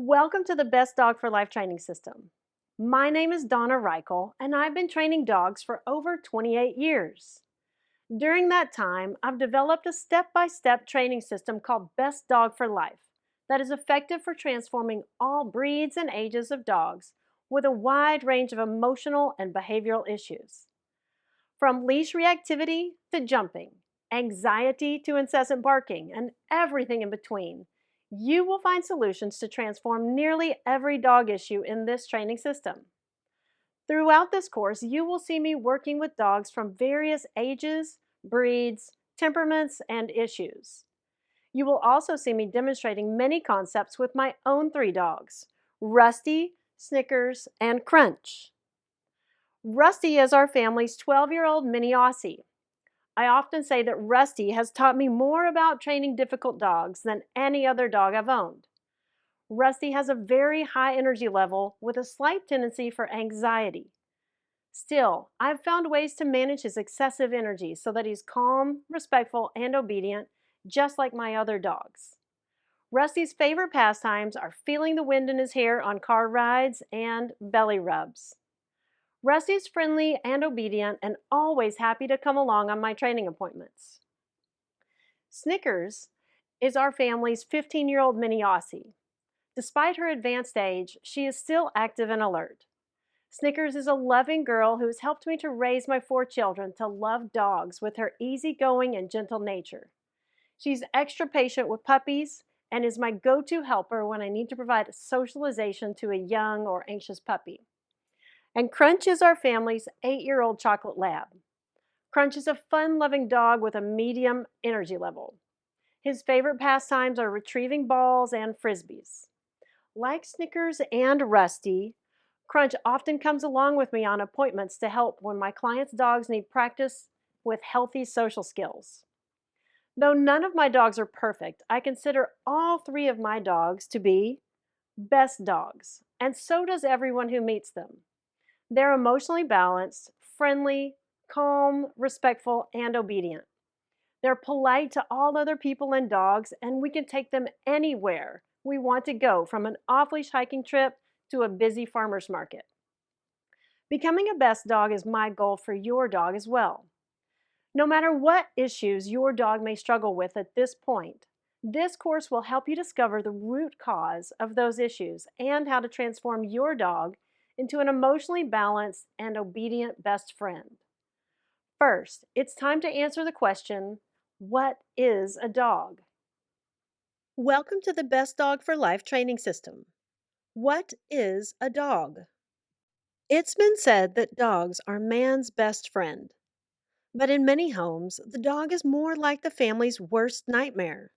Welcome to the Best Dog for Life training system. My name is Donna and I've been training dogs for over 28 years. During that time, I've developed a step by step training system called Best Dog for Life that is effective for transforming all breeds and ages of dogs with a wide range of emotional and behavioral issues. From leash reactivity to jumping, anxiety to incessant barking, and everything in between, you will find solutions to transform nearly every dog issue in this training system. Throughout this course, you will see me working with dogs from various ages, breeds, temperaments, and issues. You will also see me demonstrating many concepts with my own three dogs, Rusty, Snickers, and Crunch. Rusty is our family's 12-year-old mini Aussie. I often say that Rusty has taught me more about training difficult dogs than any other dog I've owned. Rusty has a very high energy level with a slight tendency for anxiety. Still, I've found ways to manage his excessive energy so that he's calm, respectful, and obedient, just like my other dogs. Rusty's favorite pastimes are feeling the wind in his hair on car rides and belly rubs. Rusty's friendly and obedient and always happy to come along on my training appointments. Snickers is our family's 15-year-old mini Aussie. Despite her advanced age, she is still active and alert. Snickers is a loving girl who has helped me to raise my four children to love dogs with her easygoing and gentle nature. She's extra patient with puppies and is my go-to helper when I need to provide socialization to a young or anxious puppy. And Crunch is our family's 8-year-old chocolate lab. Crunch is a fun-loving dog with a medium energy level. His favorite pastimes are retrieving balls and frisbees. Like Snickers and Rusty, Crunch often comes along with me on appointments to help when my clients' dogs need practice with healthy social skills. Though none of my dogs are perfect, I consider all three of my dogs to be best dogs, and so does everyone who meets them. They're emotionally balanced, friendly, calm, respectful, and obedient. They're polite to all other people and dogs, and we can take them anywhere we want to go, from an off-leash hiking trip to a busy farmer's market. Becoming a best dog is my goal for your dog as well. No matter what issues your dog may struggle with at this point, this course will help you discover the root cause of those issues and how to transform your dog into an emotionally balanced and obedient best friend. First, it's time to answer the question, what is a dog? Welcome to the Best Dog for Life training system. What is a dog? It's been said that dogs are man's best friend. But in many homes, the dog is more like the family's worst nightmare.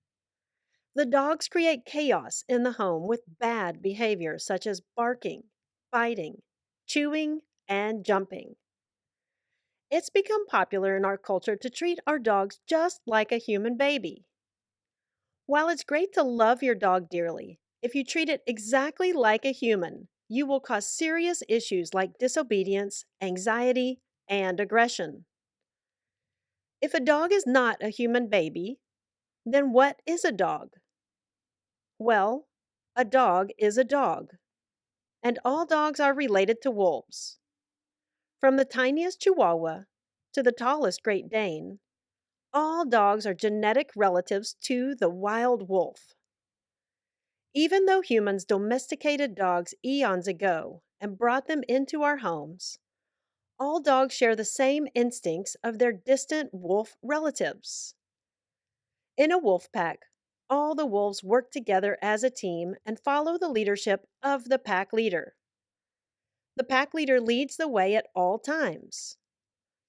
The dogs create chaos in the home with bad behavior such as barking, biting, chewing, and jumping. It's become popular in our culture to treat our dogs just like a human baby. While it's great to love your dog dearly, if you treat it exactly like a human, you will cause serious issues like disobedience, anxiety, and aggression. If a dog is not a human baby, then what is a dog? Well, a dog is a dog, and all dogs are related to wolves. From the tiniest Chihuahua to the tallest Great Dane, all dogs are genetic relatives to the wild wolf. Even though humans domesticated dogs eons ago and brought them into our homes, all dogs share the same instincts of their distant wolf relatives. In a wolf pack, all the wolves work together as a team and follow the leadership of the pack leader. The pack leader leads the way at all times.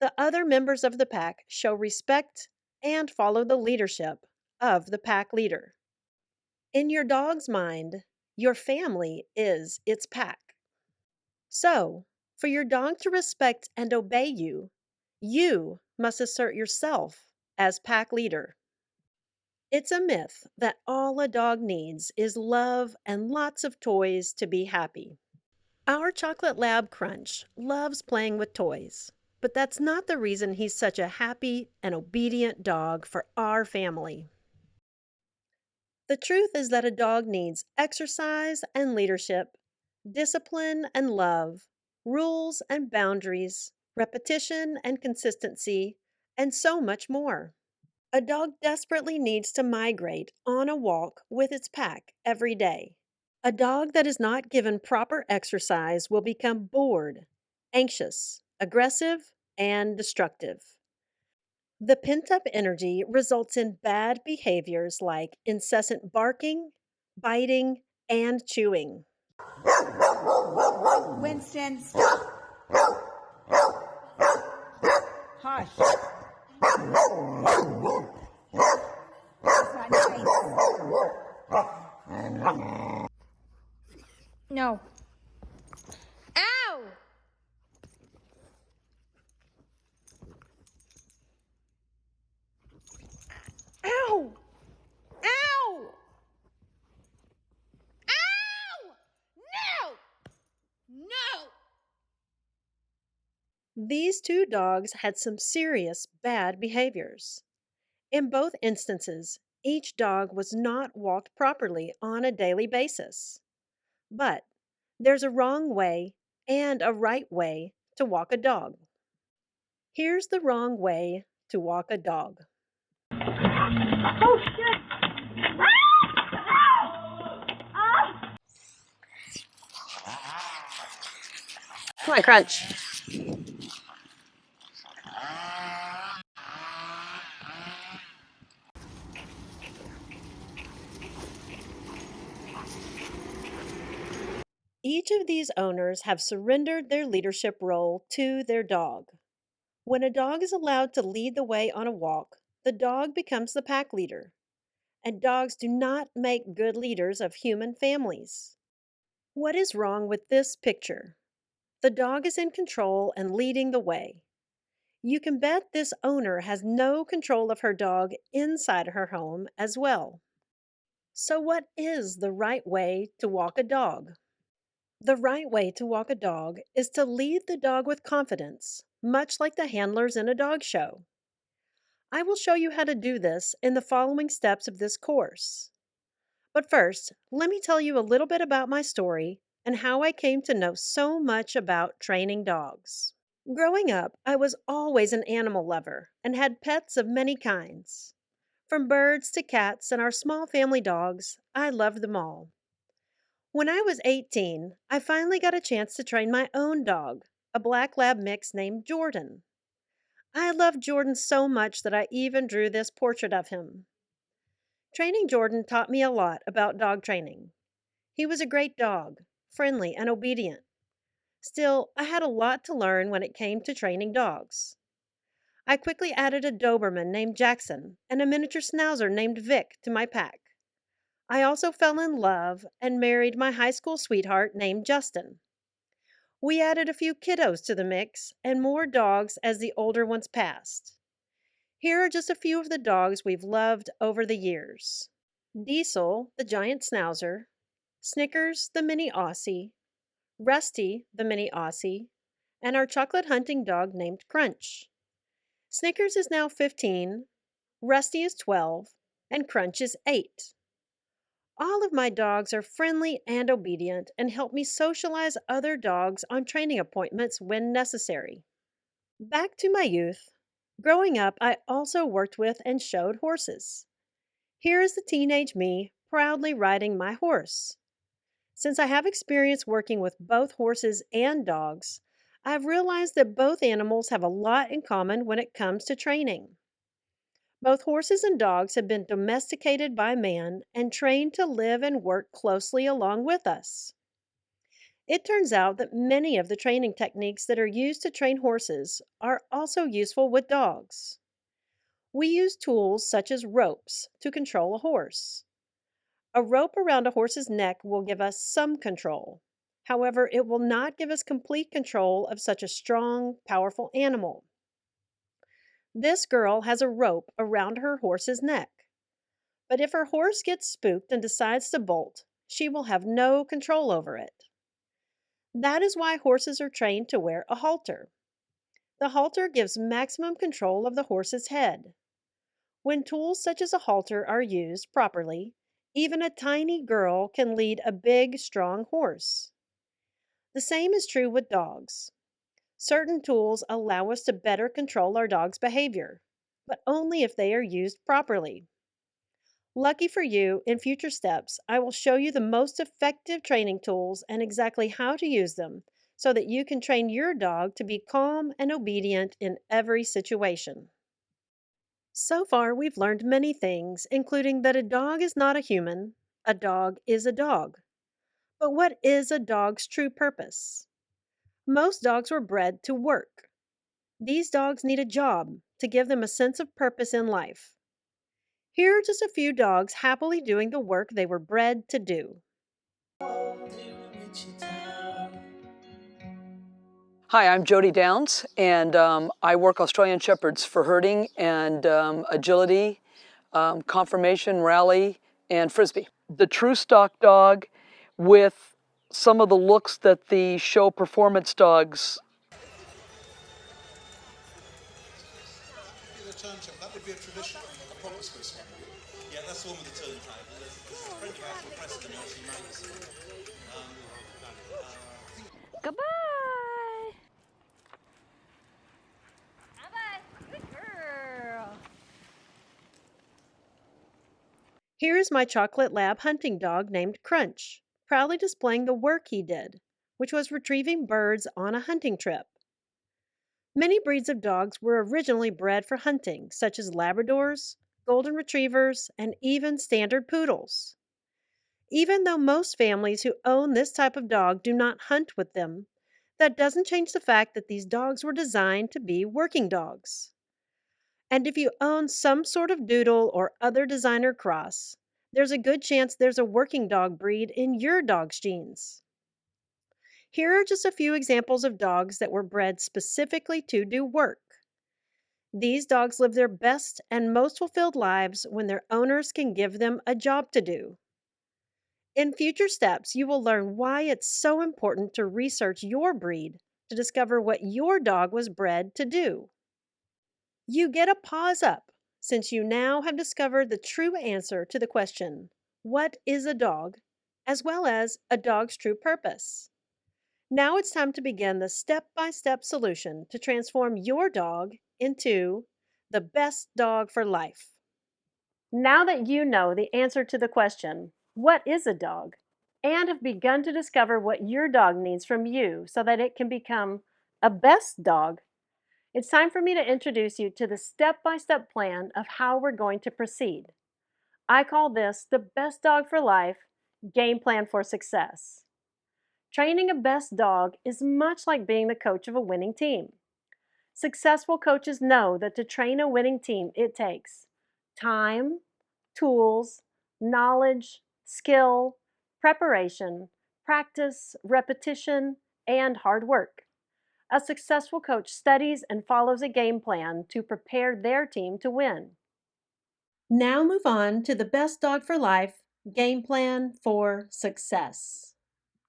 The other members of the pack show respect and follow the leadership of the pack leader. In your dog's mind, your family is its pack. So, for your dog to respect and obey you, you must assert yourself as pack leader. It's a myth that all a dog needs is love and lots of toys to be happy. Our chocolate lab Crunch loves playing with toys, but that's not the reason he's such a happy and obedient dog for our family. The truth is that a dog needs exercise and leadership, discipline and love, rules and boundaries, repetition and consistency, and so much more. A dog desperately needs to migrate on a walk with its pack every day. A dog that is not given proper exercise will become bored, anxious, aggressive, and destructive. The pent up energy results in bad behaviors like incessant barking, biting, and chewing. Winston, stop. Hush. It's not nice. No. Ow! Ow! Ow! Ow! No! No! These two dogs had some serious bad behaviors. In both instances, each dog was not walked properly on a daily basis. But there's a wrong way and a right way to walk a dog. Here's the wrong way to walk a dog. Oh, shit! Come on, Crunch. Each of these owners have surrendered their leadership role to their dog. When a dog is allowed to lead the way on a walk, the dog becomes the pack leader. And dogs do not make good leaders of human families. What is wrong with this picture? The dog is in control and leading the way. You can bet this owner has no control of her dog inside her home as well. So, what is the right way to walk a dog? The right way to walk a dog is to lead the dog with confidence, much like the handlers in a dog show. I will show you how to do this in the following steps of this course. But first, let me tell you a little bit about my story and how I came to know so much about training dogs. Growing up, I was always an animal lover and had pets of many kinds. From birds to cats and our small family dogs, I loved them all. When I was 18, I finally got a chance to train my own dog, a black lab mix named Jordan. I loved Jordan so much that I even drew this portrait of him. Training Jordan taught me a lot about dog training. He was a great dog, friendly and obedient. Still, I had a lot to learn when it came to training dogs. I quickly added a Doberman named Jackson and a miniature Schnauzer named Vic to my pack. I also fell in love and married my high school sweetheart named Justin. We added a few kiddos to the mix and more dogs as the older ones passed. Here are just a few of the dogs we've loved over the years. Diesel, the giant Schnauzer, Snickers, the mini Aussie, Rusty, the mini Aussie, and our chocolate hunting dog named Crunch. Snickers is now 15, Rusty is 12, and Crunch is 8. All of my dogs are friendly and obedient and help me socialize other dogs on training appointments when necessary. Back to my youth. Growing up, I also worked with and showed horses. Here is the teenage me proudly riding my horse. Since I have experience working with both horses and dogs, I've realized that both animals have a lot in common when it comes to training. Both horses and dogs have been domesticated by man and trained to live and work closely along with us. It turns out that many of the training techniques that are used to train horses are also useful with dogs. We use tools such as ropes to control a horse. A rope around a horse's neck will give us some control. However, it will not give us complete control of such a strong, powerful animal. This girl has a rope around her horse's neck. But if her horse gets spooked and decides to bolt, she will have no control over it. That is why horses are trained to wear a halter. The halter gives maximum control of the horse's head. When tools such as a halter are used properly, Even a tiny girl can lead a big, strong horse. The same is true with dogs. Certain tools allow us to better control our dog's behavior, but only if they are used properly. Lucky for you, in future steps, I will show you the most effective training tools and exactly how to use them so that you can train your dog to be calm and obedient in every situation. So far, we've learned many things, including that a dog is not a human, a dog is a dog. But what is a dog's true purpose? Most dogs were bred to work. These dogs need a job to give them a sense of purpose in life. Here are just a few dogs happily doing the work they were bred to do. Hi, I'm Jody Downs, and I work Australian Shepherds for herding and agility, conformation, rally, and frisbee. The true stock dog with some of the looks that the show performance dogs. That would be a traditional, a proper Swiss one. Yeah, that's the one with the turn type. The French cats were pressed in the 1990s. Goodbye. Bye-bye. Good girl. Here is my chocolate lab hunting dog named Crunch, proudly displaying the work he did, which was retrieving birds on a hunting trip. Many breeds of dogs were originally bred for hunting, such as Labradors, Golden Retrievers, and even Standard Poodles. Even though most families who own this type of dog do not hunt with them, that doesn't change the fact that these dogs were designed to be working dogs. And if you own some sort of doodle or other designer cross, there's a good chance there's a working dog breed in your dog's genes. Here are just a few examples of dogs that were bred specifically to do work. These dogs live their best and most fulfilled lives when their owners can give them a job to do. In future steps, you will learn why it's so important to research your breed to discover what your dog was bred to do. You get a paws up since you now have discovered the true answer to the question, what is a dog, as well as a dog's true purpose. Now it's time to begin the step-by-step solution to transform your dog into the best dog for life. Now that you know the answer to the question, what is a dog, and have begun to discover what your dog needs from you so that it can become a best dog, it's time for me to introduce you to the step-by-step plan of how we're going to proceed. I call this the Best Dog for Life Game Plan for Success. Training a best dog is much like being the coach of a winning team. Successful coaches know that to train a winning team, it takes time, tools, knowledge, skill, preparation, practice, repetition, and hard work. A successful coach studies and follows a game plan to prepare their team to win. Now move on to the Best Dog for Life Game Plan for Success.